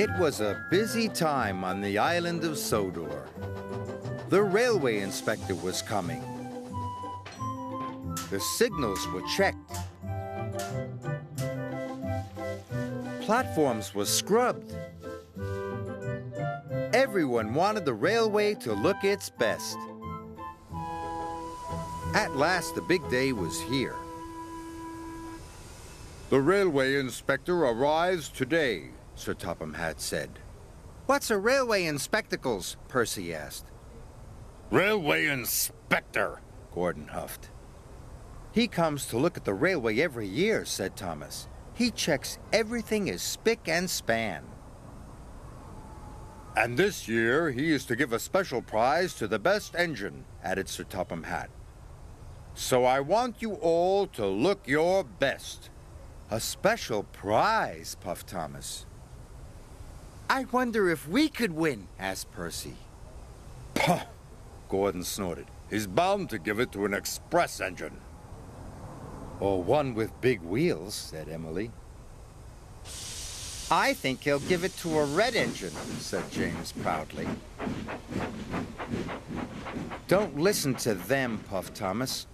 It was a busy time on the island of Sodor. The railway inspector was coming. The signals were checked. Platforms were scrubbed. Everyone wanted the railway to look its best. At last, the big day was here. The railway inspector arrives today, Sir Topham Hatt said. "What's a railway in spectacles?" Percy asked. Railway inspector, Gordon huffed. "He comes to look at the railway every year," said Thomas. "He checks everything as spick and span." And this year he is to give a special prize to the best engine, added Sir Topham Hatt. So I want you all to look your best. "A special prize," puffed Thomas. "I wonder if we could win," asked Percy. Puh! Gordon snorted. He's bound to give it to an express engine. "Or one with big wheels," said Emily. "I think he'll give it to a red engine," said James proudly. "Don't listen to them," puffed Thomas.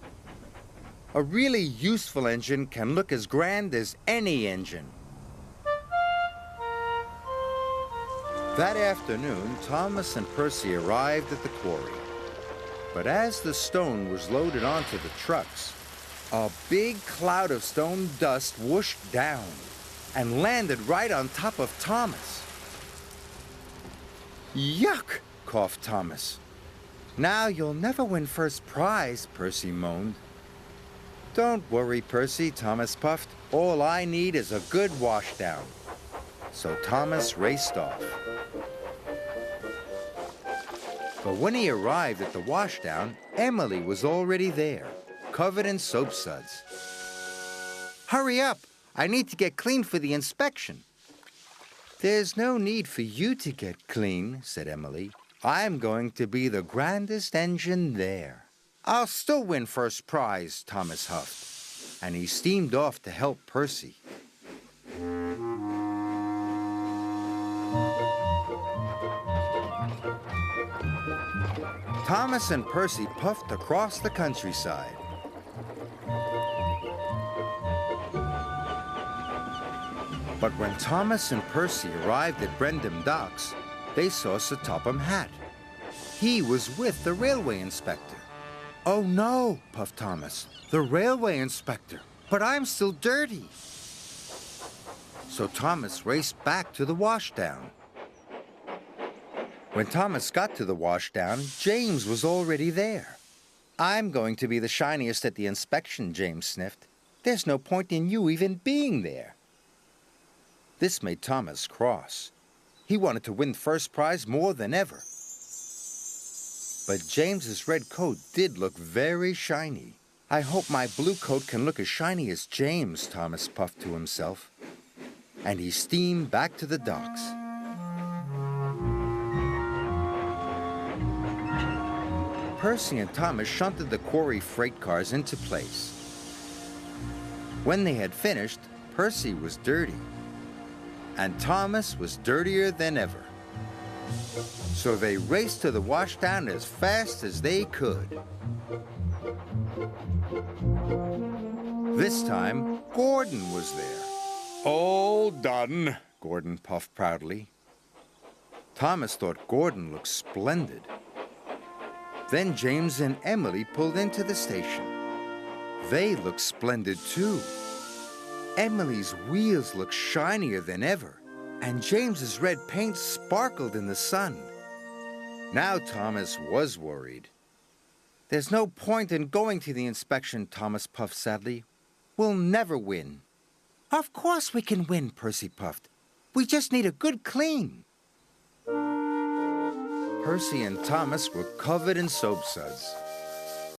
"A really useful engine can look as grand as any engine." That afternoon, Thomas and Percy arrived at the quarry. But as the stone was loaded onto the trucks, a big cloud of stone dust whooshed down and landed right on top of Thomas. "Yuck!" coughed Thomas. "Now you'll never win first prize," Percy moaned. "Don't worry, Percy," Thomas puffed. "All I need is a good washdown." So Thomas raced off. But when he arrived at the washdown, Emily was already there, covered in soap suds. "Hurry up! I need to get clean for the inspection." "There's no need for you to get clean," said Emily. "I'm going to be the grandest engine there." "I'll still win first prize," Thomas huffed, and he steamed off to help Percy. Thomas and Percy puffed across the countryside. But when Thomas and Percy arrived at Brendam Docks, they saw Sir Topham Hatt. He was with the railway inspector. "Oh no," puffed Thomas, "the railway inspector, but I'm still dirty." So Thomas raced back to the washdown. When Thomas got to the washdown, James was already there. "I'm going to be the shiniest at the inspection," James sniffed. "There's no point in you even being there." This made Thomas cross. He wanted to win first prize more than ever. But James's red coat did look very shiny. "I hope my blue coat can look as shiny as James," Thomas puffed to himself. And he steamed back to the docks. Percy and Thomas shunted the quarry freight cars into place. When they had finished, Percy was dirty, and Thomas was dirtier than ever. So they raced to the washdown as fast as they could. This time, Gordon was there. All done, Gordon puffed proudly. Thomas thought Gordon looked splendid. Then James and Emily pulled into the station. They looked splendid too. Emily's wheels looked shinier than ever, and James's red paint sparkled in the sun. Now Thomas was worried. "There's no point in going to the inspection," Thomas puffed sadly. "We'll never win." "Of course we can win," Percy puffed. "We just need a good clean." Percy and Thomas were covered in soap suds.